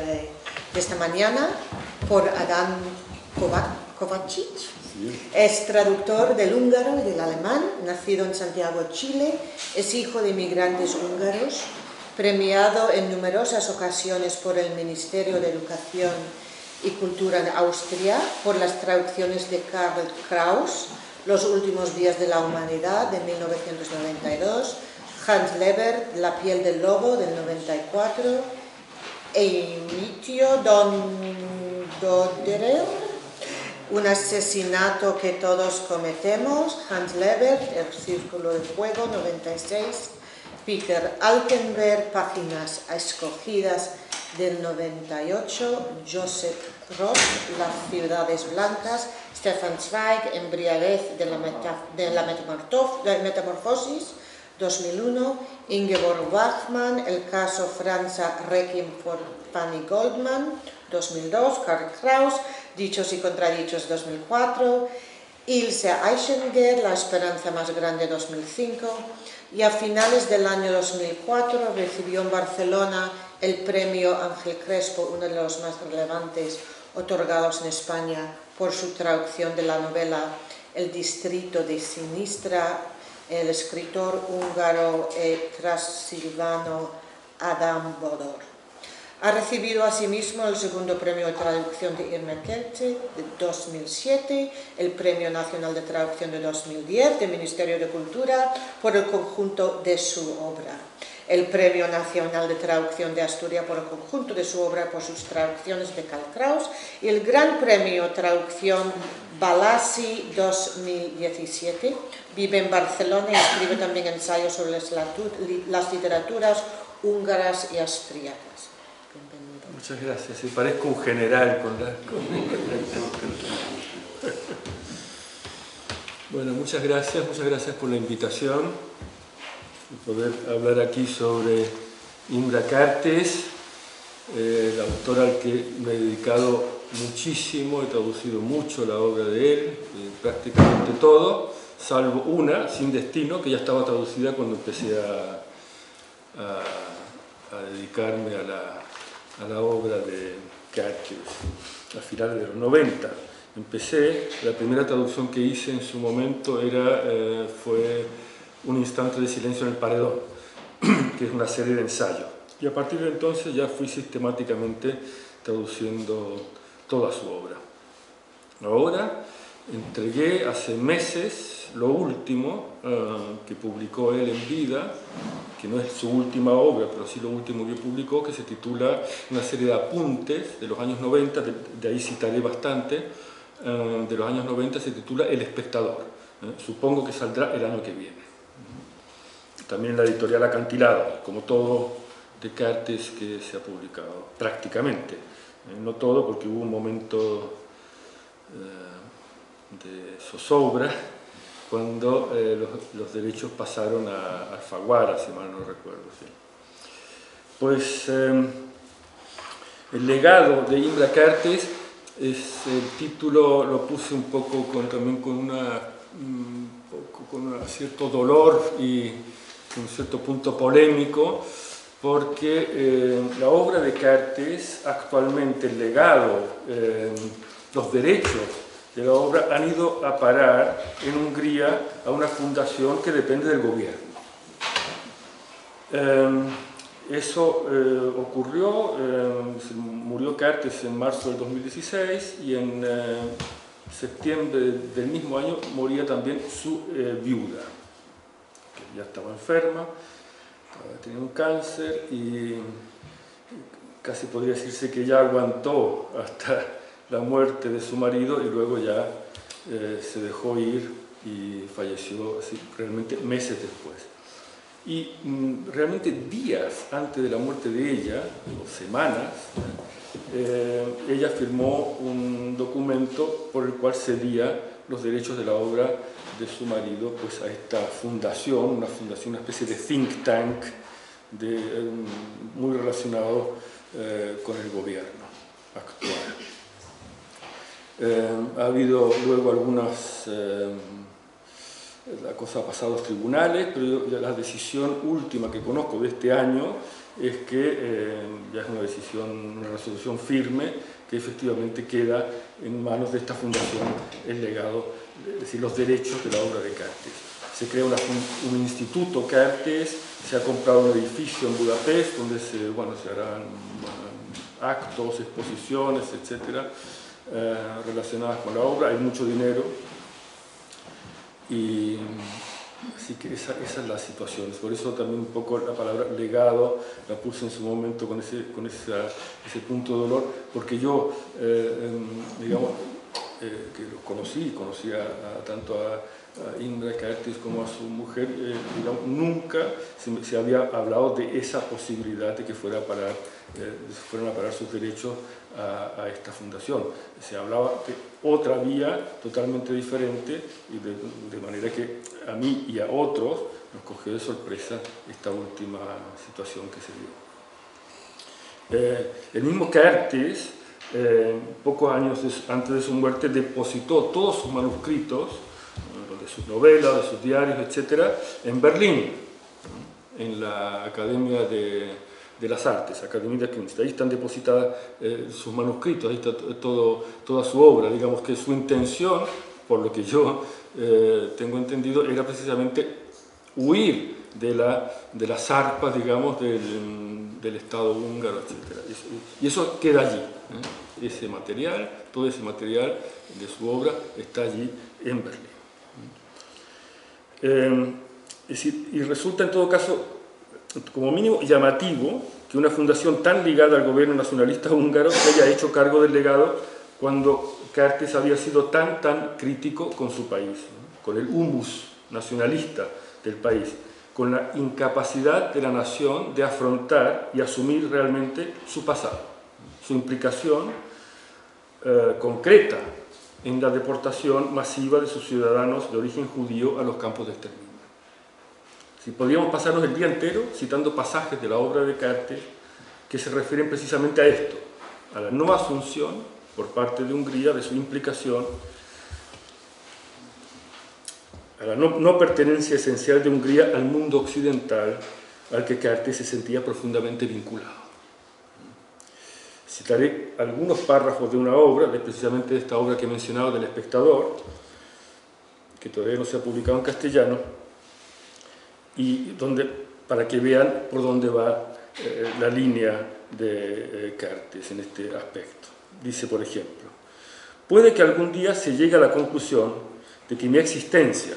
de esta mañana por Adán Kovačić. Es traductor del húngaro y del alemán, nacido en Santiago, Chile, es hijo de inmigrantes húngaros, premiado en numerosas ocasiones por el Ministerio de Educación y Cultura en Austria por las traducciones de Karl Kraus, Los últimos días de la humanidad, de 1992, Hans Lebert, La piel del lobo, del 94, Eimitio Dondoderer, Un asesinato que todos cometemos, Hans Lebert, El círculo de fuego, 96, Peter Altenberg, Páginas escogidas, del 98, Joseph Roth, Las ciudades blancas, Stefan Zweig, Embriaguez de la metamorfosis, 2001, Ingeborg Bachmann, El caso Franza, Requiem for Fanny Goldman, 2002, Karl Kraus, Dichos y contradichos, 2004, Ilse Eichinger, La esperanza más grande, 2005, y a finales del año 2004 recibió en Barcelona el premio Ángel Crespo, uno de los más relevantes otorgados en España, por su traducción de la novela El distrito de Sinistra, el escritor húngaro transilvano Adam Bodor. Ha recibido asimismo el segundo premio de traducción de Irma Kertész de 2007, el Premio Nacional de Traducción de 2010 del Ministerio de Cultura por el conjunto de su obra, el Premio Nacional de Traducción de Asturias por el conjunto de su obra por sus traducciones de Karl Kraus y el Gran Premio Traducción Balassi 2017. Vive en Barcelona y escribe también ensayos sobre las literaturas húngaras y austríacas. Muchas gracias. Sí, parezco un general con la... Bueno, muchas gracias por la invitación y poder hablar aquí sobre Imre Kertész, el autor al que me he dedicado muchísimo, he traducido mucho la obra de él, prácticamente todo, salvo una, Sin destino, que ya estaba traducida cuando empecé a dedicarme a la obra de Kertész, a finales de los 90. La primera traducción que hice en su momento fue Un instante de silencio en el paredón, que es una serie de ensayos. Y a partir de entonces ya fui sistemáticamente traduciendo toda su obra. Ahora entregué hace meses lo último que publicó él en vida, que no es su última obra, pero sí lo último que publicó, que se titula una serie de apuntes de los años 90, de ahí citaré bastante, de los años 90, se titula El espectador. Supongo que saldrá el año que viene. También en la editorial Acantilado, como todo de Kertész que se ha publicado, prácticamente. No todo, porque hubo un momento de zozobra cuando los derechos pasaron a Alfaguara, si mal no recuerdo. ¿Sí? Pues el legado de Imre Kertész, el título lo puse un poco también con un cierto dolor y un cierto punto polémico, porque la obra de Kertész, actualmente el legado, los derechos de la obra han ido a parar en Hungría a una fundación que depende del gobierno. Eso ocurrió, murió Kertész en marzo del 2016 y en septiembre del mismo año moría también su viuda, que ya estaba enferma, tenía un cáncer y casi podría decirse que ya aguantó hasta la muerte de su marido y luego ya se dejó ir y falleció así, realmente meses después. Y realmente días antes de la muerte de ella, o semanas, ella firmó un documento por el cual cedía los derechos de la obra de su marido pues, a esta fundación, una especie de think tank muy relacionado con el gobierno actual. Ha habido luego algunas la cosa ha pasado a los tribunales, pero la decisión última que conozco de este año es que ya es una decisión, una resolución firme, que efectivamente queda en manos de esta fundación el legado, es decir, los derechos de la obra de Kertész. Se crea un instituto Kertész, se ha comprado un edificio en Budapest donde se harán actos, exposiciones, etcétera, relacionadas con la obra. Hay mucho dinero y así que esa es la situación. Por eso también un poco la palabra legado la puse en su momento con ese punto de dolor, porque yo, digamos, que los conocía tanto a Indra Kertész como a su mujer, digamos, nunca se había hablado de esa posibilidad de que fueran a parar sus derechos a esta fundación. Se hablaba de otra vía totalmente diferente, y de manera que a mí y a otros nos cogió de sorpresa esta última situación que se dio. El mismo Kertész, pocos años antes de su muerte, depositó todos sus manuscritos, de sus novelas, de sus diarios, etc., en Berlín, en la Academia de las Artes, Academia der Künste. Ahí están depositadas sus manuscritos, ahí está toda su obra. Digamos que su intención, por lo que yo tengo entendido, era precisamente huir de las arpas, digamos, del Estado húngaro, etc. Y eso queda allí. Ese material, todo ese material de su obra está allí en Berlín. Es decir, y resulta en todo caso, como mínimo, llamativo que una fundación tan ligada al gobierno nacionalista húngaro se haya hecho cargo del legado cuando Kertész había sido tan crítico con su país, ¿no? Con el humus nacionalista del país, con la incapacidad de la nación de afrontar y asumir realmente su pasado, su implicación concreta en la deportación masiva de sus ciudadanos de origen judío a los campos de exterminio. Si podríamos pasarnos el día entero citando pasajes de la obra de Kertész que se refieren precisamente a esto, a la no asunción por parte de Hungría de su implicación, a la no pertenencia esencial de Hungría al mundo occidental al que Kertész se sentía profundamente vinculado. Citaré algunos párrafos de una obra, precisamente de esta obra que he mencionado, del Espectador, que todavía no se ha publicado en castellano, y para que vean por dónde va la línea de Kertész en este aspecto. Dice, por ejemplo: puede que algún día se llegue a la conclusión de que mi existencia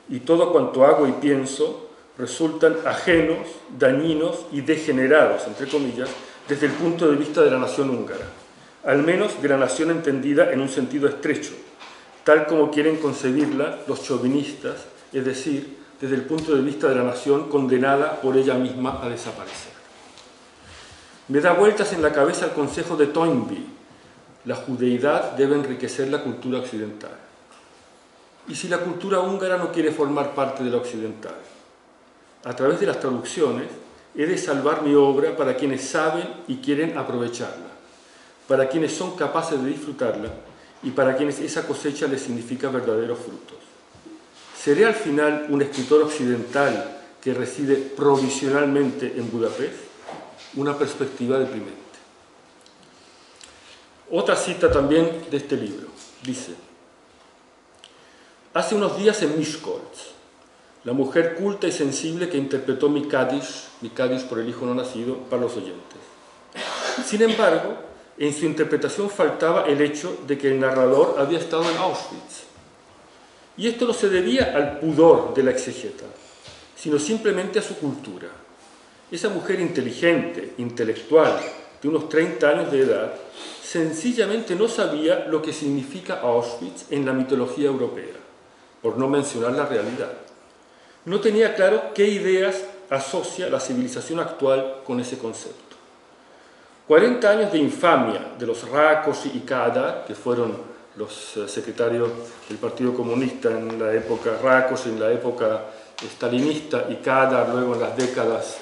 y todo cuanto hago y pienso resultan ajenos, dañinos y degenerados, entre comillas, desde el punto de vista de la nación húngara, al menos de la nación entendida en un sentido estrecho, tal como quieren concebirla los chauvinistas, es decir, desde el punto de vista de la nación condenada por ella misma a desaparecer. Me da vueltas en la cabeza el consejo de Toynbee: la judeidad debe enriquecer la cultura occidental. ¿Y si la cultura húngara no quiere formar parte de la occidental? A través de las traducciones he de salvar mi obra para quienes saben y quieren aprovecharla, para quienes son capaces de disfrutarla y para quienes esa cosecha les significa verdaderos frutos. ¿Seré al final un escritor occidental que reside provisionalmente en Budapest? Una perspectiva deprimente. Otra cita también de este libro. Dice: hace unos días en Miskolc, la mujer culta y sensible que interpretó mi Kaddish por el hijo no nacido, para los oyentes. Sin embargo, en su interpretación faltaba el hecho de que el narrador había estado en Auschwitz. Y esto no se debía al pudor de la exegeta, sino simplemente a su cultura. Esa mujer inteligente, intelectual, de unos 30 años de edad, sencillamente no sabía lo que significa Auschwitz en la mitología europea, por no mencionar la realidad. No tenía claro qué ideas asocia la civilización actual con ese concepto. 40 años de infamia de los Rákosi y Kádár, que fueron los secretarios del Partido Comunista en la época Rákosi, en la época stalinista, y Kádár luego en las décadas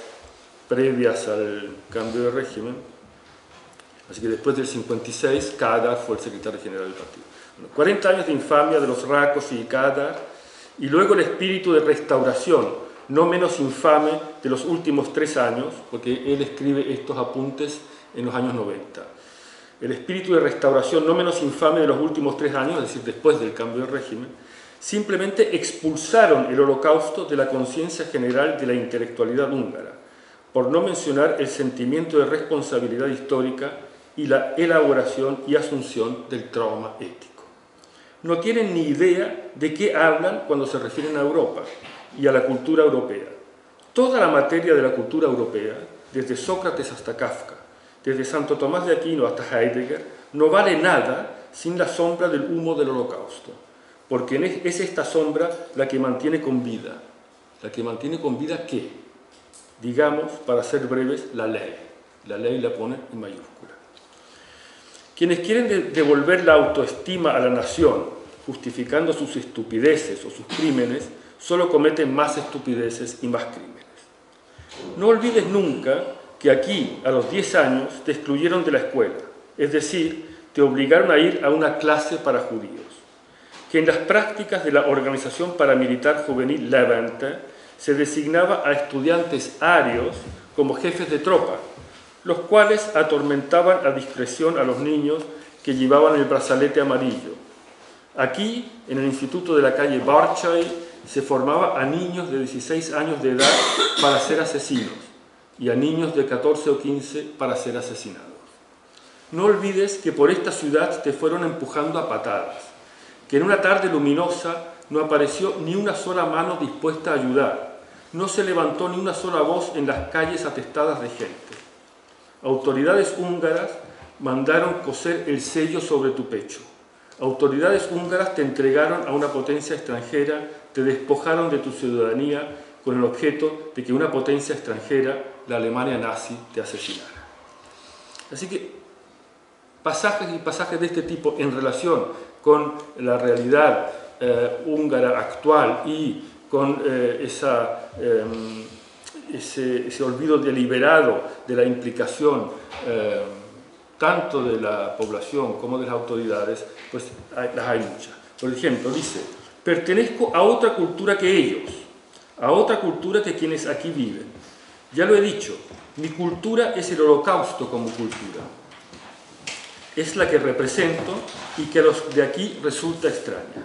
previas al cambio de régimen. Así que después del 56, Kádár fue el secretario general del partido. 40 años de infamia de los Rákosi y Kádár, y luego el espíritu de restauración, no menos infame, de los últimos 3 años, porque él escribe estos apuntes en los años 90. El espíritu de restauración no menos infame de los últimos 3 años, es decir, después del cambio de régimen, simplemente expulsaron el holocausto de la conciencia general de la intelectualidad húngara, por no mencionar el sentimiento de responsabilidad histórica y la elaboración y asunción del trauma ético. No tienen ni idea de qué hablan cuando se refieren a Europa y a la cultura europea. Toda la materia de la cultura europea, desde Sócrates hasta Kafka, desde Santo Tomás de Aquino hasta Heidegger, no vale nada sin la sombra del humo del holocausto, porque es esta sombra la que mantiene con vida. ¿La que mantiene con vida qué? Digamos, para ser breves, la ley. La ley la pone en mayúscula. Quienes quieren devolver la autoestima a la nación, justificando sus estupideces o sus crímenes, solo cometen más estupideces y más crímenes. No olvides nunca que aquí, a los 10 años, te excluyeron de la escuela, es decir, te obligaron a ir a una clase para judíos, que en las prácticas de la organización paramilitar juvenil Levante se designaba a estudiantes arios como jefes de tropa, los cuales atormentaban a discreción a los niños que llevaban el brazalete amarillo. Aquí, en el instituto de la calle Barchay, se formaba a niños de 16 años de edad para ser asesinos y a niños de 14 o 15 para ser asesinados. No olvides que por esta ciudad te fueron empujando a patadas, que en una tarde luminosa no apareció ni una sola mano dispuesta a ayudar, no se levantó ni una sola voz en las calles atestadas de gente. Autoridades húngaras mandaron coser el sello sobre tu pecho. Autoridades húngaras te entregaron a una potencia extranjera, te despojaron de tu ciudadanía con el objeto de que una potencia extranjera, la Alemania nazi, te asesinara. Así que pasajes y pasajes de este tipo en relación con la realidad húngara actual y con ese olvido deliberado de la implicación tanto de la población como de las autoridades, pues las hay muchas. Por ejemplo, dice, pertenezco a otra cultura que ellos, a otra cultura que quienes aquí viven. Ya lo he dicho, mi cultura es el holocausto como cultura. Es la que represento y que a los de aquí resulta extraña.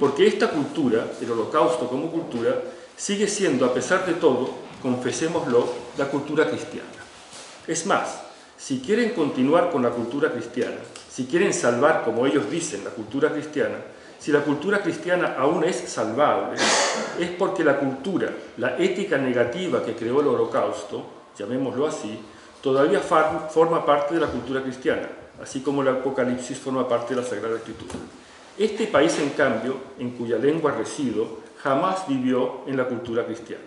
Porque esta cultura, el holocausto como cultura, sigue siendo, a pesar de todo, confesémoslo, la cultura cristiana. Es más, si quieren continuar con la cultura cristiana, si quieren salvar, como ellos dicen, la cultura cristiana, si la cultura cristiana aún es salvable, es porque la cultura, la ética negativa que creó el holocausto, llamémoslo así, todavía forma parte de la cultura cristiana, así como el Apocalipsis forma parte de la Sagrada Escritura. Este país, en cambio, en cuya lengua resido, jamás vivió en la cultura cristiana.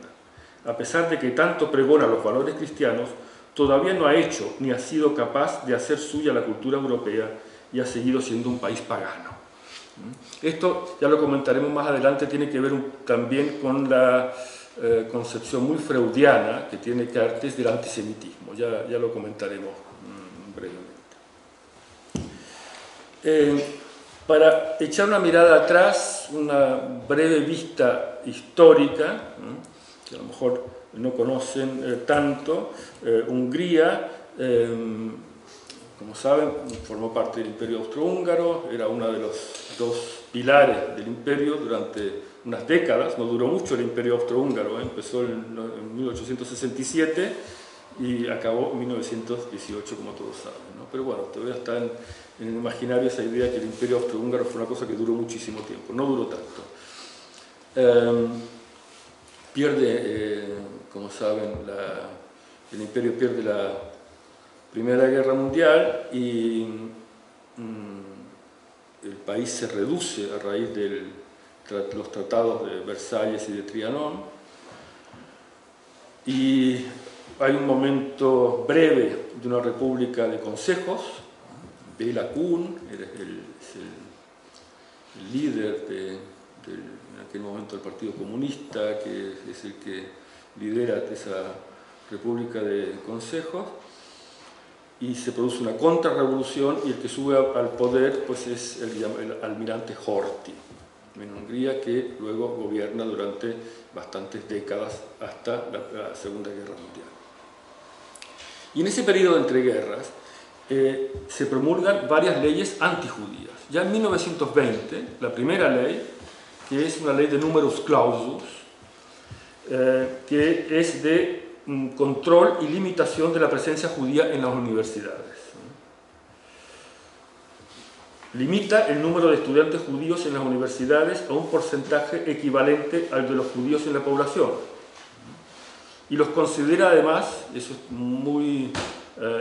A pesar de que tanto pregona los valores cristianos, todavía no ha hecho ni ha sido capaz de hacer suya la cultura europea y ha seguido siendo un país pagano. Esto, ya lo comentaremos más adelante, tiene que ver también con la concepción muy freudiana que tiene Cartes del antisemitismo. Ya lo comentaremos brevemente. Para echar una mirada atrás, una breve vista histórica, que a lo mejor no conocen tanto, Hungría, como saben, formó parte del Imperio Austrohúngaro, era uno de los 2 pilares del imperio durante unas décadas, no duró mucho el Imperio Austrohúngaro, empezó en 1867 y acabó en 1918, como todos saben, ¿no? Pero bueno, todavía está en el imaginario esa idea que el Imperio Austrohúngaro fue una cosa que duró muchísimo tiempo, no duró tanto. Pierde, como saben, el imperio pierde la Primera Guerra Mundial y el país se reduce a raíz de los tratados de Versalles y de Trianon, y hay un momento breve de una república de consejos. Béla Kun es el líder en aquel momento del Partido Comunista, que es el que lidera esa república de consejos, y se produce una contrarrevolución y el que sube al poder pues es el almirante Horthy. también en Hungría, que luego gobierna durante bastantes décadas hasta la Segunda Guerra Mundial. Y en ese periodo de entreguerras se promulgan varias leyes antijudías. Ya en 1920, la primera ley, que es una ley de numerus clausus, que es de control y limitación de la presencia judía en las universidades. Limita el número de estudiantes judíos en las universidades a un porcentaje equivalente al de los judíos en la población. Y los considera además, eso es muy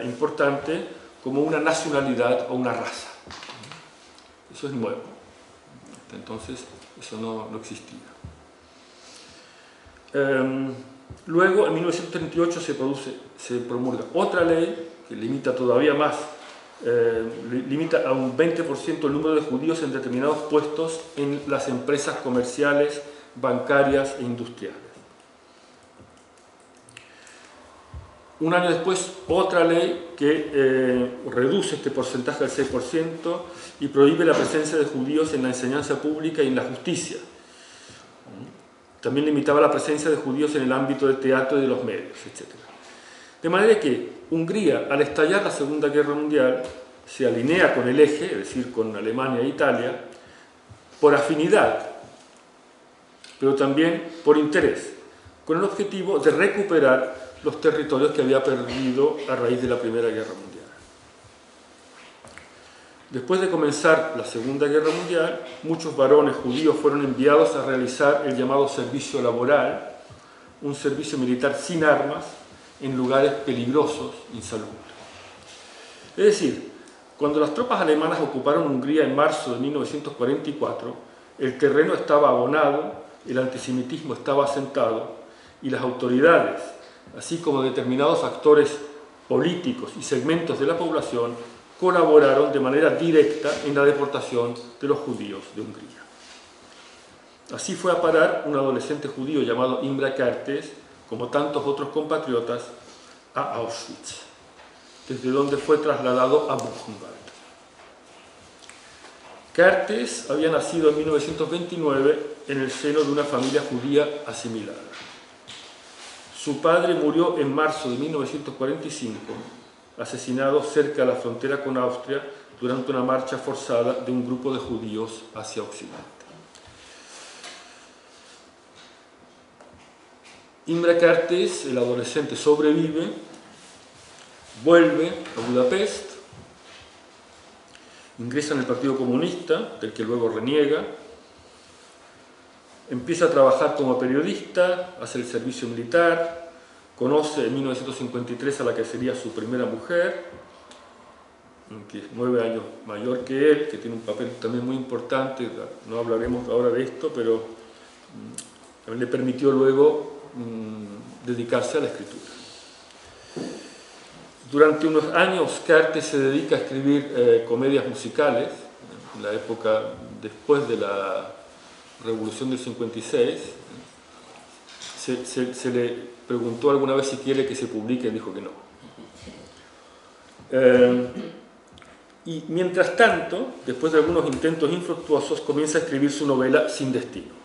importante, como una nacionalidad o una raza. Eso es nuevo. Entonces, eso no existía. Luego, en 1938 se promulga otra ley que limita todavía más, limita a un 20% el número de judíos en determinados puestos en las empresas comerciales, bancarias e industriales. Un año después, otra ley que reduce este porcentaje al 6% y prohíbe la presencia de judíos en la enseñanza pública y en la justicia. También limitaba la presencia de judíos en el ámbito del teatro y de los medios, etc. De manera que Hungría, al estallar la Segunda Guerra Mundial, se alinea con el eje, es decir, con Alemania e Italia, por afinidad, pero también por interés, con el objetivo de recuperar los territorios que había perdido a raíz de la Primera Guerra Mundial. Después de comenzar la Segunda Guerra Mundial, muchos varones judíos fueron enviados a realizar el llamado servicio laboral, un servicio militar sin armas, en lugares peligrosos, insalubres. Es decir, cuando las tropas alemanas ocuparon Hungría en marzo de 1944, el terreno estaba abonado, el antisemitismo estaba asentado y las autoridades, así como determinados actores políticos y segmentos de la población, colaboraron de manera directa en la deportación de los judíos de Hungría. Así fue a parar un adolescente judío llamado Imre Kertész, como tantos otros compatriotas, a Auschwitz, desde donde fue trasladado a Buchenwald. Kertész había nacido en 1929 en el seno de una familia judía asimilada. Su padre murió en marzo de 1945, asesinado cerca de la frontera con Austria durante una marcha forzada de un grupo de judíos hacia Occidente. Imre Kertész, el adolescente, sobrevive, vuelve a Budapest, ingresa en el Partido Comunista, del que luego reniega, empieza a trabajar como periodista, hace el servicio militar, conoce en 1953 a la que sería su primera mujer, que es 9 años mayor que él, que tiene un papel también muy importante, no hablaremos ahora de esto, pero le permitió luego dedicarse a la escritura. Durante unos años Kertész se dedica a escribir comedias musicales, en la época después de la Revolución del 56. Se le preguntó alguna vez si quiere que se publique y dijo que no. Y mientras tanto, después de algunos intentos infructuosos, comienza a escribir su novela Sin Destino,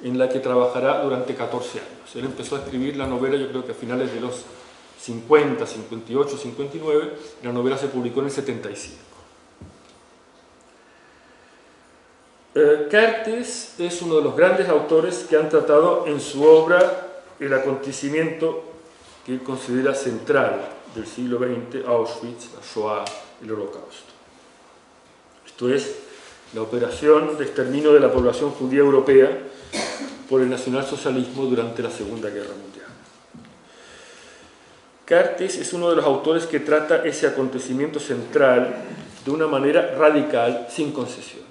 en la que trabajará durante 14 años. Él empezó a escribir la novela, yo creo que a finales de los 50, 58, 59, y la novela se publicó en el 75. Kertész es uno de los grandes autores que han tratado en su obra el acontecimiento que él considera central del siglo XX, Auschwitz, la Shoah, el Holocausto. Esto es, la operación de exterminio de la población judía europea por el nacionalsocialismo durante la Segunda Guerra Mundial. Kertész es uno de los autores que trata ese acontecimiento central de una manera radical, sin concesiones.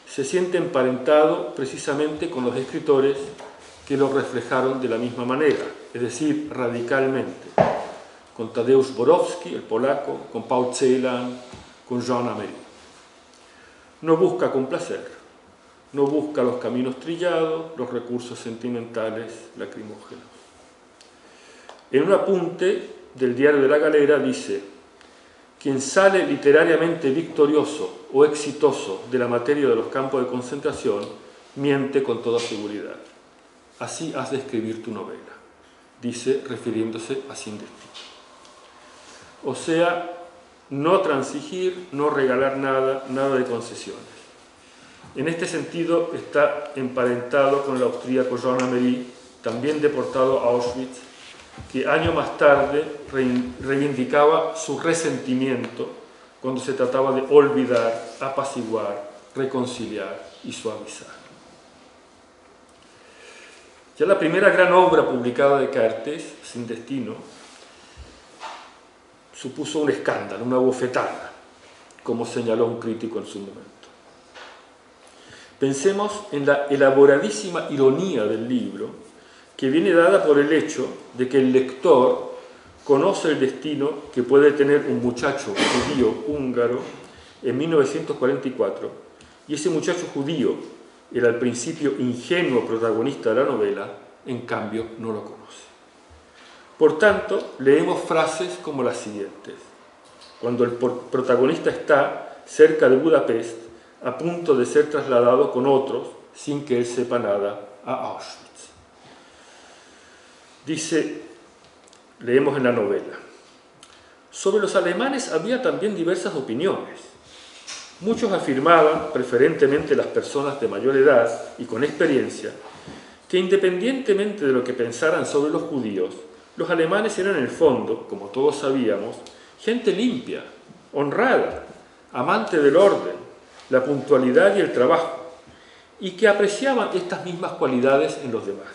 Se siente emparentado precisamente con los escritores que lo reflejaron de la misma manera, es decir, radicalmente, con Tadeusz Borowski, el polaco, con Paul Celan, con Jean Améry. No busca complacer, no busca los caminos trillados, los recursos sentimentales lacrimógenos. En un apunte del Diario de la Galera dice: quien sale literariamente victorioso o exitoso de la materia de los campos de concentración miente con toda seguridad. Así has de escribir tu novela, dice refiriéndose a Sin Destino. O sea, no transigir, no regalar nada, nada de concesiones. En este sentido está emparentado con el austríaco Jean Améry, también deportado a Auschwitz, que años más tarde reivindicaba su resentimiento cuando se trataba de olvidar, apaciguar, reconciliar y suavizar. Ya la primera gran obra publicada de Cartes, Sin Destino, supuso un escándalo, una bofetada, como señaló un crítico en su momento. Pensemos en la elaboradísima ironía del libro, que viene dada por el hecho de que el lector conoce el destino que puede tener un muchacho judío húngaro en 1944, y ese muchacho judío, el al principio ingenuo protagonista de la novela, en cambio no lo conoce. Por tanto, leemos frases como las siguientes. Cuando el protagonista está cerca de Budapest, a punto de ser trasladado con otros, sin que él sepa nada, a Auschwitz. Dice, leemos en la novela, sobre los alemanes había también diversas opiniones. Muchos afirmaban, preferentemente las personas de mayor edad y con experiencia, que independientemente de lo que pensaran sobre los judíos, los alemanes eran en el fondo, como todos sabíamos, gente limpia, honrada, amante del orden, la puntualidad y el trabajo, y que apreciaban estas mismas cualidades en los demás.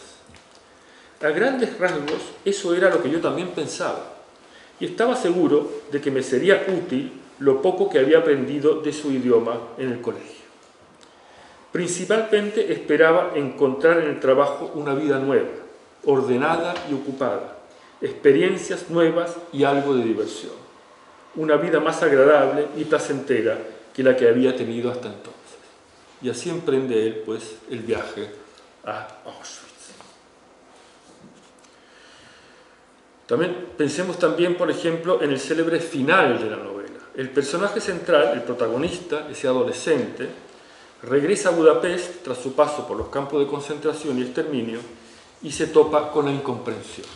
A grandes rasgos, eso era lo que yo también pensaba, y estaba seguro de que me sería útil lo poco que había aprendido de su idioma en el colegio. Principalmente esperaba encontrar en el trabajo una vida nueva, ordenada y ocupada, experiencias nuevas y algo de diversión, una vida más agradable y placentera que la que había tenido hasta entonces. Y así emprende él, pues, el viaje a Auschwitz. Pensemos también, por ejemplo, en el célebre final de la novela. El personaje central, el protagonista, ese adolescente, regresa a Budapest tras su paso por los campos de concentración y exterminio y se topa con la incomprensión.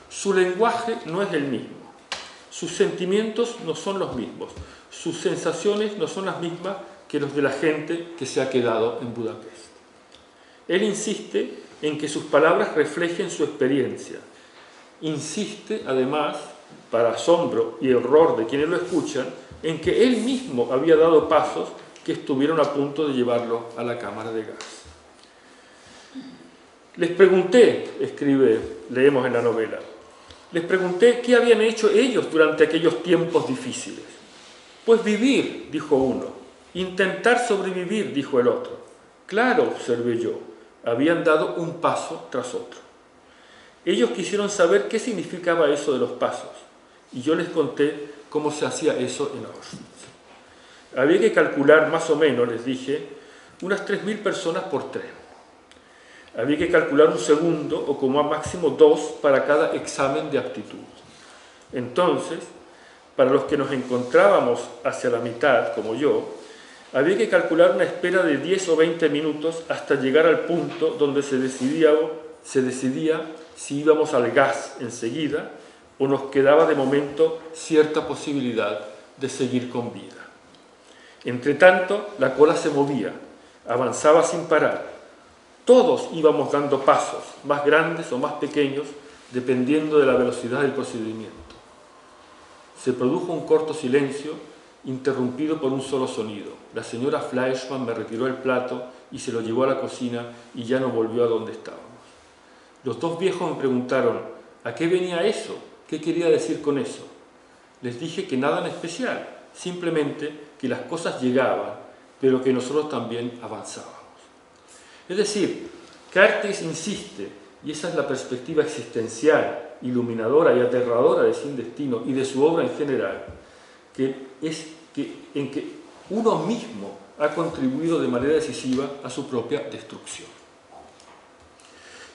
Su lenguaje no es el mismo, sus sentimientos no son los mismos, sus sensaciones no son las mismas que los de la gente que se ha quedado en Budapest. Él insiste en que sus palabras reflejen su experiencia. Insiste, además, para asombro y horror de quienes lo escuchan, en que él mismo había dado pasos que estuvieron a punto de llevarlo a la cámara de gas. Les pregunté, leemos en la novela, les pregunté qué habían hecho ellos durante aquellos tiempos difíciles. Pues vivir, dijo uno, intentar sobrevivir, dijo el otro. Claro, observé yo, habían dado un paso tras otro. Ellos quisieron saber qué significaba eso de los pasos, y yo les conté cómo se hacía eso en Auschwitz. Había que calcular más o menos, les dije, unas 3.000 personas por tren. Había que calcular un segundo o como a máximo 2 para cada examen de aptitud. Entonces, para los que nos encontrábamos hacia la mitad, como yo, había que calcular una espera de 10 o 20 minutos hasta llegar al punto donde se decidía si íbamos al gas enseguida o nos quedaba de momento cierta posibilidad de seguir con vida. Entretanto, la cola se movía, avanzaba sin parar. Todos íbamos dando pasos, más grandes o más pequeños, dependiendo de la velocidad del procedimiento. Se produjo un corto silencio, interrumpido por un solo sonido. La señora Fleischmann me retiró el plato y se lo llevó a la cocina y ya no volvió a donde estábamos. Los dos viejos me preguntaron, ¿a qué venía eso? ¿Qué quería decir con eso? Les dije que nada en especial, simplemente que las cosas llegaban, pero que nosotros también avanzábamos. Es decir, Cartes insiste, y esa es la perspectiva existencial, iluminadora y aterradora de Sin Destino y de su obra en general, en que uno mismo ha contribuido de manera decisiva a su propia destrucción.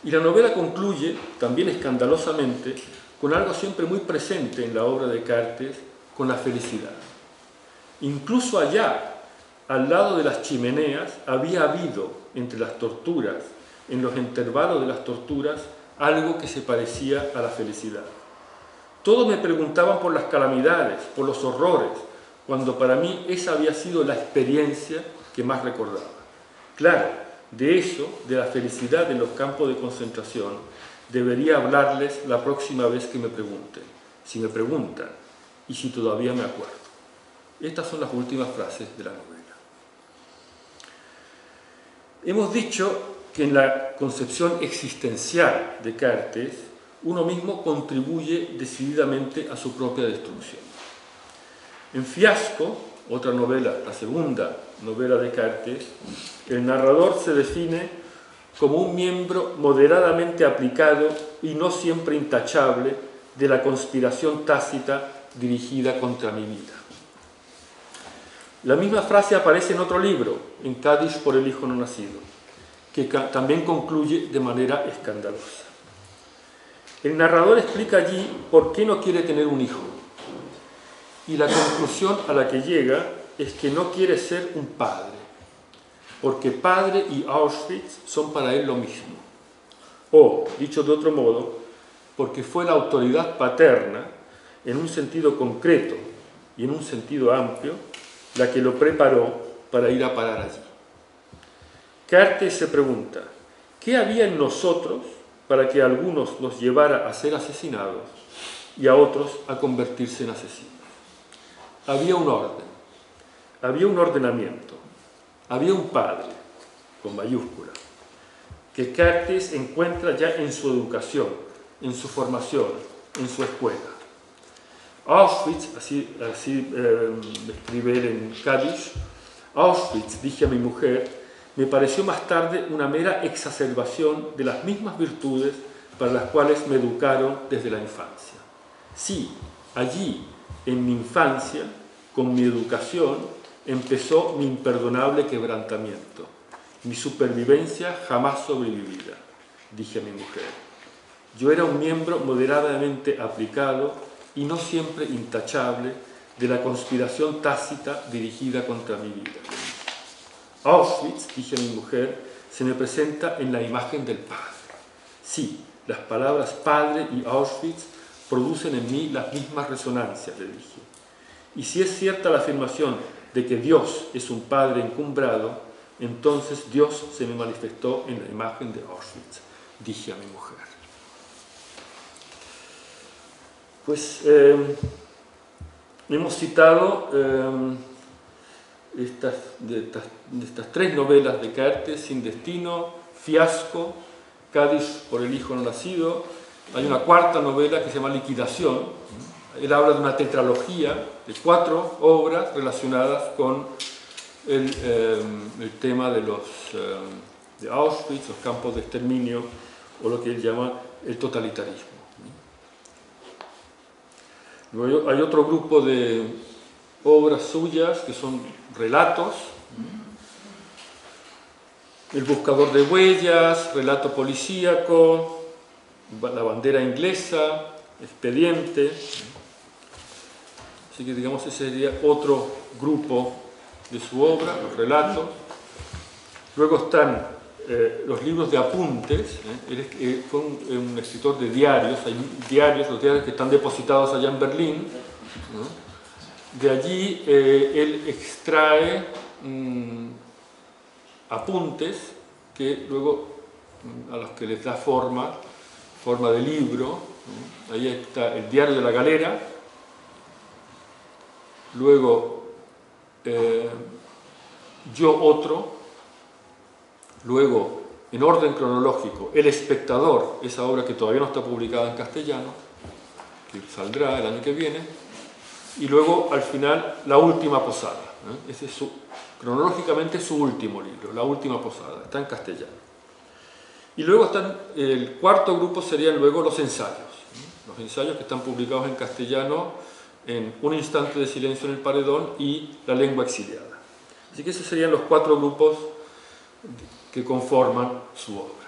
Y la novela concluye, también escandalosamente, con algo siempre muy presente en la obra de Cartes, con la felicidad. Incluso allá, al lado de las chimeneas, había habido entre las torturas, en los intervalos de las torturas, algo que se parecía a la felicidad. Todos me preguntaban por las calamidades, por los horrores, cuando para mí esa había sido la experiencia que más recordaba. Claro, de eso, de la felicidad en los campos de concentración, debería hablarles la próxima vez que me pregunten, si me preguntan, y si todavía me acuerdo. Estas son las últimas frases de la novela. Hemos dicho que en la concepción existencial de Cartes, uno mismo contribuye decididamente a su propia destrucción. En Fiasco, otra novela, la segunda novela de Cartes, el narrador se define como un miembro moderadamente aplicado y no siempre intachable de la conspiración tácita dirigida contra mi vida. La misma frase aparece en otro libro, en Cádiz por el hijo no nacido, que también concluye de manera escandalosa. El narrador explica allí por qué no quiere tener un hijo, y la conclusión a la que llega es que no quiere ser un padre, porque padre y Auschwitz son para él lo mismo. O, dicho de otro modo, porque fue la autoridad paterna, en un sentido concreto y en un sentido amplio, la que lo preparó para ir a parar allí. Cartes se pregunta, ¿qué había en nosotros para que a algunos nos llevara a ser asesinados y a otros a convertirse en asesinos? Había un orden, había un ordenamiento, había un padre, con mayúscula, que Cartes encuentra ya en su educación, en su formación, en su escuela. Auschwitz, así escribe él en Cádiz, Auschwitz, dije a mi mujer, me pareció más tarde una mera exacerbación de las mismas virtudes para las cuales me educaron desde la infancia. Sí, allí, en mi infancia, con mi educación, empezó mi imperdonable quebrantamiento, mi supervivencia jamás sobrevivida, dije a mi mujer. Yo era un miembro moderadamente aplicado y no siempre intachable de la conspiración tácita dirigida contra mi vida. Auschwitz, dije a mi mujer, se me presenta en la imagen del padre. Sí, las palabras padre y Auschwitz producen en mí las mismas resonancias, le dije. Y si es cierta la afirmación de que Dios es un padre encumbrado, entonces Dios se me manifestó en la imagen de Auschwitz, dije a mi mujer. Pues hemos citado estas tres novelas de Cartes, Sin destino, Fiasco, Cádiz por el hijo no nacido. Hay una cuarta novela que se llama Liquidación. Él habla de una tetralogía de 4 obras relacionadas con el tema de Auschwitz, los campos de exterminio, o lo que él llama el totalitarismo. Luego hay otro grupo de obras suyas que son relatos, El buscador de huellas, Relato policíaco, La bandera inglesa, Expediente. Así que digamos ese sería otro grupo de su obra, los relatos. Luego están los libros de apuntes. Él fue un escritor de diarios. Hay diarios, los diarios que están depositados allá en Berlín, ¿no? De allí él extrae apuntes que luego a los que les da forma de libro, ¿no? Ahí está el Diario de la Galera. Luego Yo otro. Luego, en orden cronológico, El espectador, esa obra que todavía no está publicada en castellano, que saldrá el año que viene. Y luego, al final, La última posada. Ese es cronológicamente su último libro, La última posada, está en castellano. Y luego están, el cuarto grupo serían luego los ensayos. Los ensayos que están publicados en castellano en Un instante de silencio en el paredón y La lengua exiliada. Así que esos serían los 4 grupos que conforman su obra.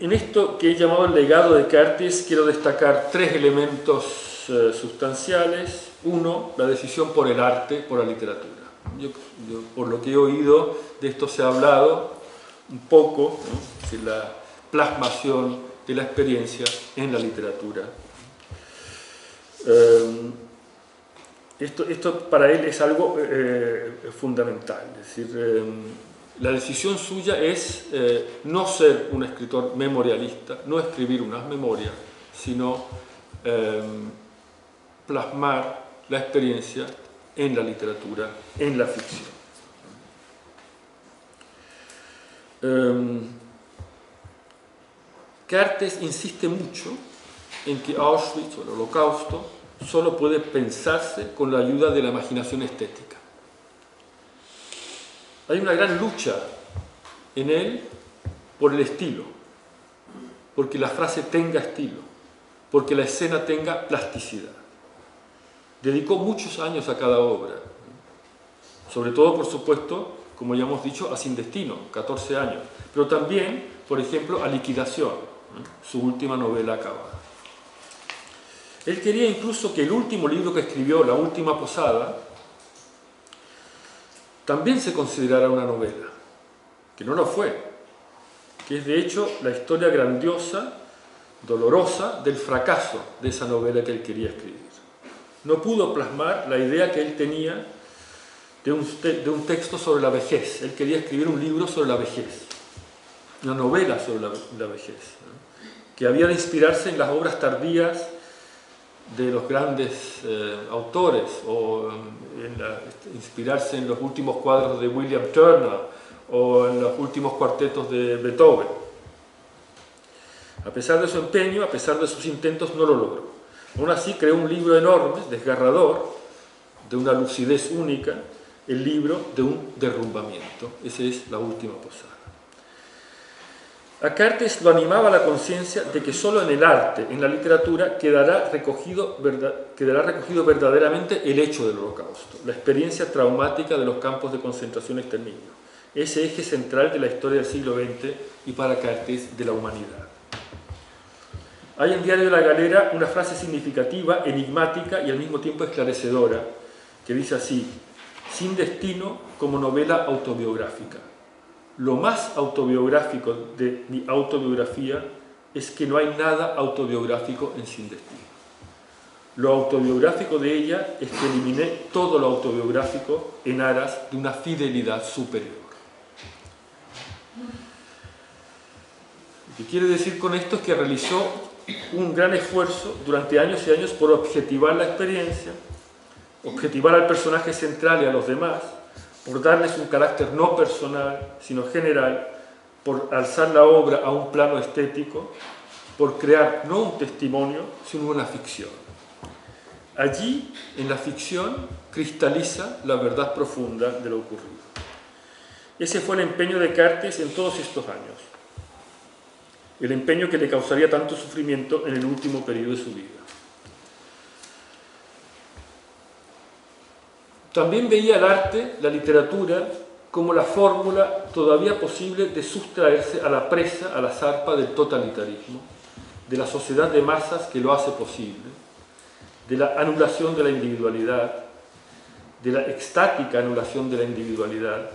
En esto que he llamado el legado de Curtis, quiero destacar tres elementos sustanciales. Uno, la decisión por el arte, por la literatura. Yo, por lo que he oído, de esto se ha hablado un poco, ¿no? De la plasmación de la experiencia en la literatura. Esto para él es algo fundamental. Es decir, la decisión suya es no ser un escritor memorialista, no escribir unas memorias, sino plasmar la experiencia en la literatura, en la ficción. Cartes insiste mucho en que Auschwitz o el Holocausto solo puede pensarse con la ayuda de la imaginación estética. Hay una gran lucha en él por el estilo, porque la frase tenga estilo, porque la escena tenga plasticidad. Dedicó muchos años a cada obra, sobre todo, por supuesto, como ya hemos dicho, a Sin Destino, 14 años, pero también, por ejemplo, a Liquidación, su última novela acabada. Él quería incluso que el último libro que escribió, La Última Posada, también se considerara una novela, que no lo fue, que es de hecho la historia grandiosa, dolorosa, del fracaso de esa novela que él quería escribir. No pudo plasmar la idea que él tenía de un texto sobre la vejez. Él quería escribir un libro sobre la vejez, una novela sobre la vejez, ¿no? Que había de inspirarse en las obras tardías de los grandes autores, o inspirarse en los últimos cuadros de William Turner o en los últimos cuartetos de Beethoven. A pesar de su empeño, a pesar de sus intentos, no lo logró. Aún así creó un libro enorme, desgarrador, de una lucidez única, el libro de un derrumbamiento. Esa es La Última Posada. A Curtis lo animaba la conciencia de que solo en el arte, en la literatura, quedará recogido verdaderamente el hecho del Holocausto, la experiencia traumática de los campos de concentración y exterminio, ese eje central de la historia del siglo XX y para Curtis de la humanidad. Hay en Diario de la Galera una frase significativa, enigmática y al mismo tiempo esclarecedora, que dice así: Sin Destino como novela autobiográfica. Lo más autobiográfico de mi autobiografía es que no hay nada autobiográfico en Sin Destino. Lo autobiográfico de ella es que eliminé todo lo autobiográfico en aras de una fidelidad superior. Lo que quiere decir con esto es que realizó un gran esfuerzo durante años y años por objetivar la experiencia, objetivar al personaje central y a los demás, por darles un carácter no personal, sino general, por alzar la obra a un plano estético, por crear no un testimonio, sino una ficción. Allí, en la ficción, cristaliza la verdad profunda de lo ocurrido. Ese fue el empeño de Curtis en todos estos años, el empeño que le causaría tanto sufrimiento en el último periodo de su vida. También veía el arte, la literatura, como la fórmula todavía posible de sustraerse a la presa, a la zarpa del totalitarismo, de la sociedad de masas que lo hace posible, de la anulación de la individualidad, de la extática anulación de la individualidad,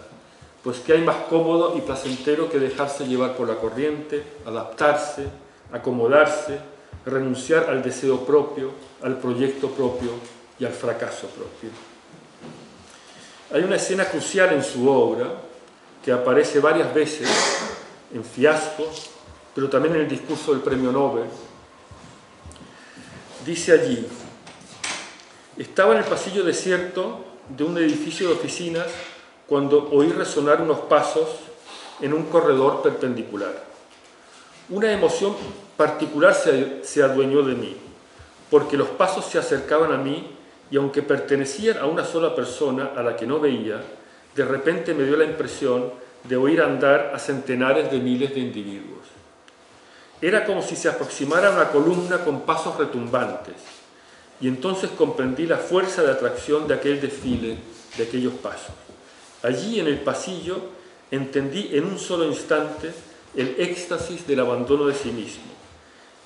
pues que hay más cómodo y placentero que dejarse llevar por la corriente, adaptarse, acomodarse, renunciar al deseo propio, al proyecto propio y al fracaso propio. Hay una escena crucial en su obra que aparece varias veces en Fiasco, pero también en el discurso del Premio Nobel. Dice allí: estaba en el pasillo desierto de un edificio de oficinas cuando oí resonar unos pasos en un corredor perpendicular. Una emoción particular se adueñó de mí, porque los pasos se acercaban a mí y aunque pertenecían a una sola persona a la que no veía, de repente me dio la impresión de oír andar a centenares de miles de individuos. Era como si se aproximara a una columna con pasos retumbantes, y entonces comprendí la fuerza de atracción de aquel desfile, de aquellos pasos. Allí en el pasillo entendí en un solo instante el éxtasis del abandono de sí mismo,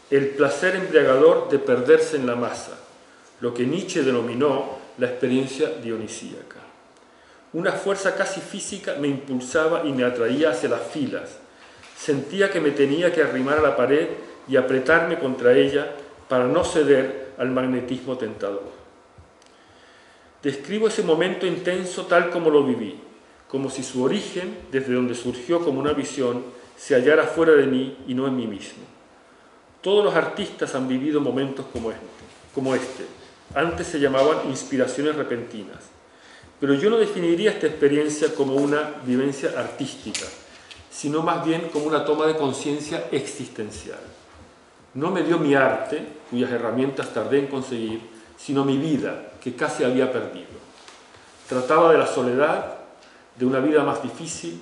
el placer embriagador de perderse en la masa, lo que Nietzsche denominó la experiencia dionisíaca. Una fuerza casi física me impulsaba y me atraía hacia las filas. Sentía que me tenía que arrimar a la pared y apretarme contra ella para no ceder al magnetismo tentador. Describo ese momento intenso tal como lo viví, como si su origen, desde donde surgió como una visión, se hallara fuera de mí y no en mí mismo. Todos los artistas han vivido momentos como este. Antes se llamaban inspiraciones repentinas. Pero yo no definiría esta experiencia como una vivencia artística, sino más bien como una toma de conciencia existencial. No me dio mi arte, cuyas herramientas tardé en conseguir, sino mi vida, que casi había perdido. Trataba de la soledad, de una vida más difícil,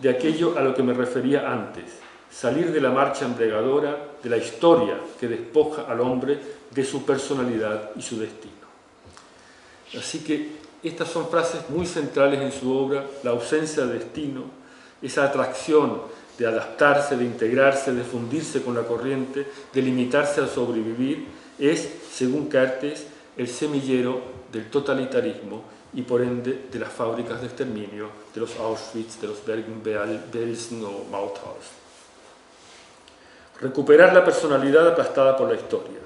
de aquello a lo que me refería antes, salir de la marcha embriagadora, de la historia que despoja al hombre de su personalidad y su destino. Así que estas son frases muy centrales en su obra: la ausencia de destino, esa atracción de adaptarse, de integrarse, de fundirse con la corriente, de limitarse a sobrevivir, es, según Cartes, el semillero del totalitarismo y por ende de las fábricas de exterminio, de los Auschwitz, de los Bergen-Belsen o Mauthausen. Recuperar la personalidad aplastada por la historia.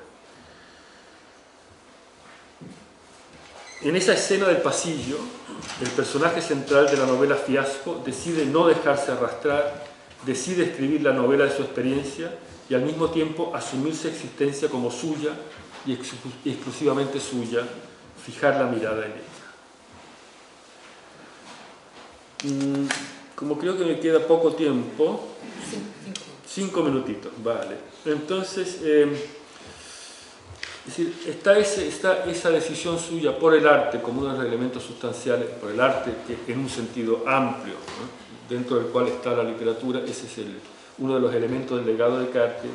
En esa escena del pasillo, el personaje central de la novela Fiasco decide no dejarse arrastrar, decide escribir la novela de su experiencia y al mismo tiempo asumir su existencia como suya y exclusivamente suya, fijar la mirada en ella. Como creo que me queda poco tiempo, 5 minutitos, vale. Entonces, es decir, está esa decisión suya por el arte como uno de los elementos sustanciales, por el arte que en un sentido amplio, ¿no?, dentro del cual está la literatura. Ese es uno de los elementos del legado de Cartes.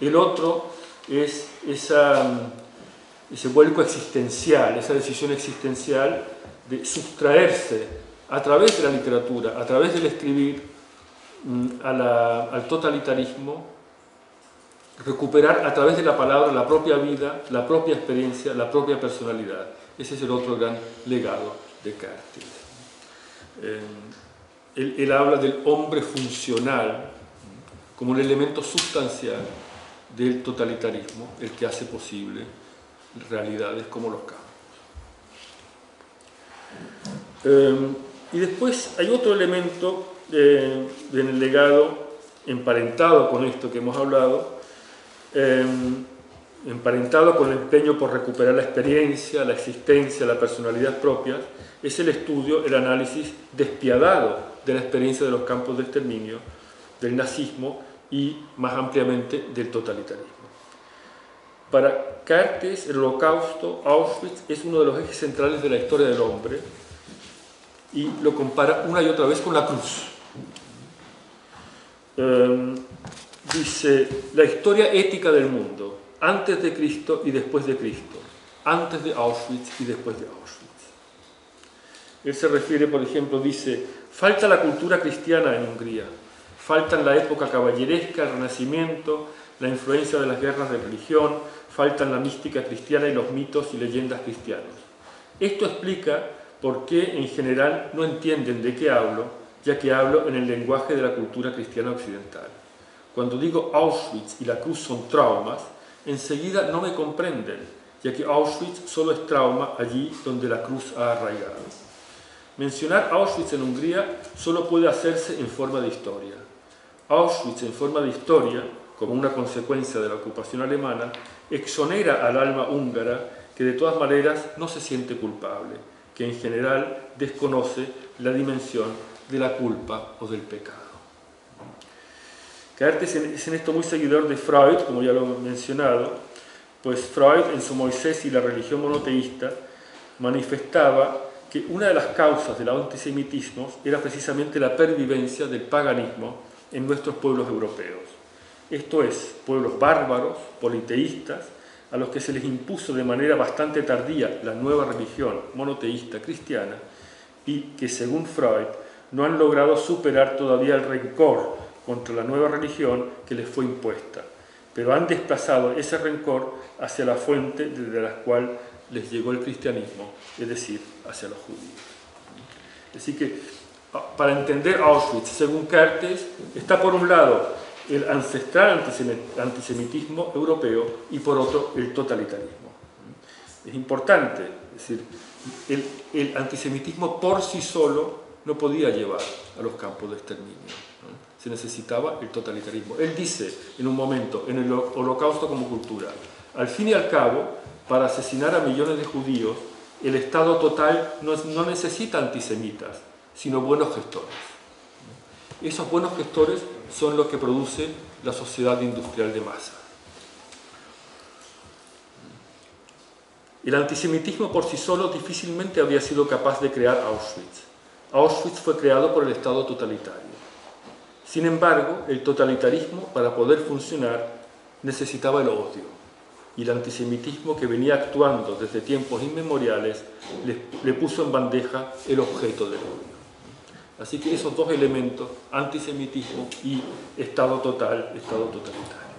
El otro es ese vuelco existencial, esa decisión existencial de sustraerse a través de la literatura, a través del escribir, al totalitarismo, recuperar a través de la palabra la propia vida, la propia experiencia, la propia personalidad. Ese es el otro gran legado de Cartes. Él habla del hombre funcional como un elemento sustancial del totalitarismo, el que hace posible realidades como los campos. Y después hay otro elemento en el legado emparentado con esto que hemos hablado, emparentado con el empeño por recuperar la experiencia, la existencia, la personalidad propia, es el estudio, el análisis despiadado de la experiencia de los campos de exterminio, del nazismo y, más ampliamente, del totalitarismo. Para Cartes, el Holocausto, Auschwitz, es uno de los ejes centrales de la historia del hombre y lo compara una y otra vez con la cruz. Dice, la historia ética del mundo, antes de Cristo y después de Cristo, antes de Auschwitz y después de Auschwitz. Él se refiere, por ejemplo, dice, falta la cultura cristiana en Hungría, faltan la época caballeresca, el Renacimiento, la influencia de las guerras de religión, faltan la mística cristiana y los mitos y leyendas cristianos. Esto explica por qué en general no entienden de qué hablo, ya que hablo en el lenguaje de la cultura cristiana occidental. Cuando digo Auschwitz y la cruz son traumas, enseguida no me comprenden, ya que Auschwitz solo es trauma allí donde la cruz ha arraigado. Mencionar Auschwitz en Hungría solo puede hacerse en forma de historia. Auschwitz en forma de historia, como una consecuencia de la ocupación alemana, exonera al alma húngara que de todas maneras no se siente culpable, que en general desconoce la dimensión de la culpa o del pecado. Cartes es en esto muy seguidor de Freud, como ya lo he mencionado, pues Freud en su Moisés y la religión monoteísta manifestaba que una de las causas del antisemitismo era precisamente la pervivencia del paganismo en nuestros pueblos europeos. Esto es, pueblos bárbaros, politeístas, a los que se les impuso de manera bastante tardía la nueva religión monoteísta cristiana y que, según Freud, no han logrado superar todavía el rencor contra la nueva religión que les fue impuesta, pero han desplazado ese rencor hacia la fuente desde la cual les llegó el cristianismo, es decir, hacia los judíos. Así que, para entender Auschwitz, según Kertész, está por un lado el ancestral antisemitismo europeo y por otro el totalitarismo. Es importante, es decir, el antisemitismo por sí solo no podía llevar a los campos de exterminio, ¿no? Se necesitaba el totalitarismo. Él dice en un momento, en el Holocausto como cultura, al fin y al cabo, para asesinar a millones de judíos, el Estado total no necesita antisemitas, sino buenos gestores. Esos buenos gestores son los que produce la sociedad industrial de masa. El antisemitismo por sí solo difícilmente habría sido capaz de crear Auschwitz. Auschwitz fue creado por el Estado totalitario. Sin embargo, el totalitarismo, para poder funcionar, necesitaba el odio. Y el antisemitismo, que venía actuando desde tiempos inmemoriales, le puso en bandeja el objeto del odio. Así que esos dos elementos, antisemitismo y Estado total, Estado totalitario.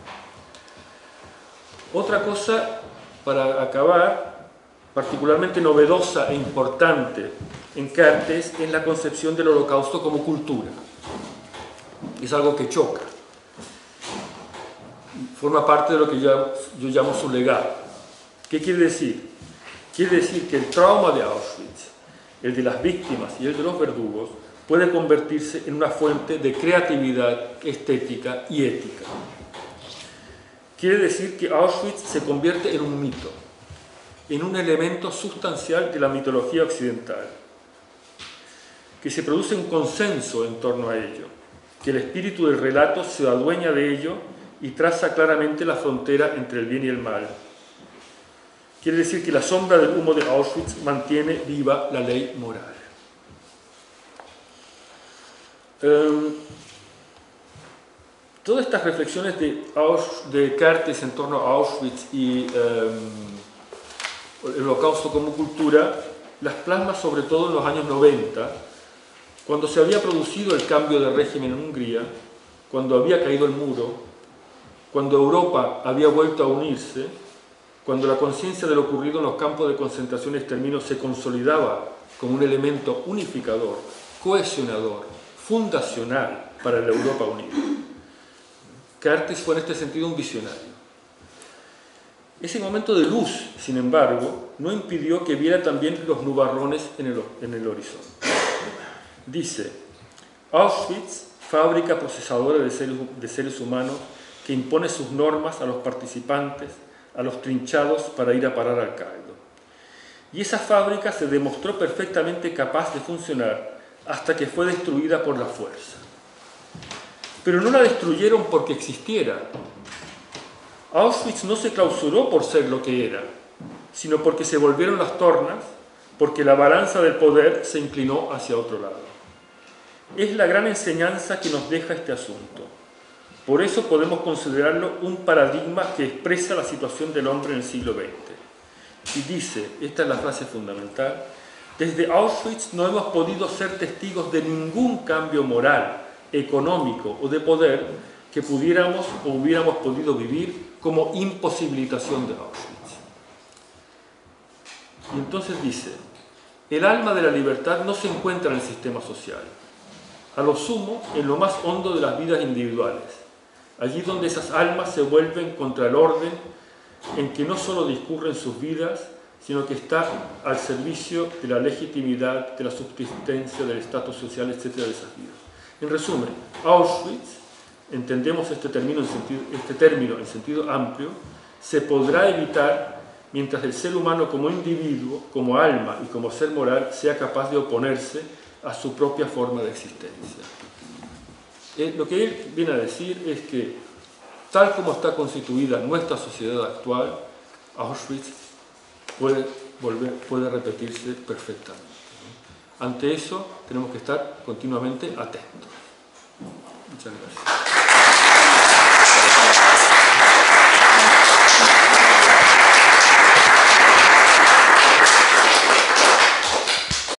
Otra cosa, para acabar, particularmente novedosa e importante en Kertész, es la concepción del Holocausto como cultura. Es algo que choca. Forma parte de lo que yo llamo su legado. ¿Qué quiere decir? Quiere decir que el trauma de Auschwitz, el de las víctimas y el de los verdugos, puede convertirse en una fuente de creatividad, estética y ética. Quiere decir que Auschwitz se convierte en un mito, en un elemento sustancial de la mitología occidental, que se produce un consenso en torno a ello, que el espíritu del relato se adueña de ello y traza claramente la frontera entre el bien y el mal. Quiere decir que la sombra del humo de Auschwitz mantiene viva la ley moral. Todas estas reflexiones de Kertész en torno a Auschwitz y el Holocausto como cultura las plasma sobre todo en los años 90, cuando se había producido el cambio de régimen en Hungría, cuando había caído el muro, cuando Europa había vuelto a unirse, cuando la conciencia de lo ocurrido en los campos de concentración y exterminio se consolidaba como un elemento unificador, cohesionador, fundacional para la Europa unida. Kertész fue en este sentido un visionario. Ese momento de luz, sin embargo, no impidió que viera también los nubarrones en el horizonte. Dice: Auschwitz, fábrica procesadora de seres humanos que impone sus normas a los participantes, a los trinchados para ir a parar al caldo. Y esa fábrica se demostró perfectamente capaz de funcionar hasta que fue destruida por la fuerza. Pero no la destruyeron porque existiera. Auschwitz no se clausuró por ser lo que era, sino porque se volvieron las tornas, porque la balanza del poder se inclinó hacia otro lado. Es la gran enseñanza que nos deja este asunto. Por eso podemos considerarlo un paradigma que expresa la situación del hombre en el siglo XX. Y dice, esta es la frase fundamental: desde Auschwitz no hemos podido ser testigos de ningún cambio moral, económico o de poder que pudiéramos o hubiéramos podido vivir como imposibilitación de Auschwitz. Y entonces dice, el alma de la libertad no se encuentra en el sistema social, a lo sumo en lo más hondo de las vidas individuales, allí donde esas almas se vuelven contra el orden en que no solo discurren sus vidas, sino que está al servicio de la legitimidad, de la subsistencia, del estatus social, etc. de esas vidas. En resumen, Auschwitz, entendemos este término en sentido amplio, se podrá evitar mientras el ser humano como individuo, como alma y como ser moral sea capaz de oponerse a su propia forma de existencia. Lo que él viene a decir es que, tal como está constituida nuestra sociedad actual, Auschwitz puede repetirse perfectamente. Ante eso tenemos que estar continuamente atentos. Muchas gracias.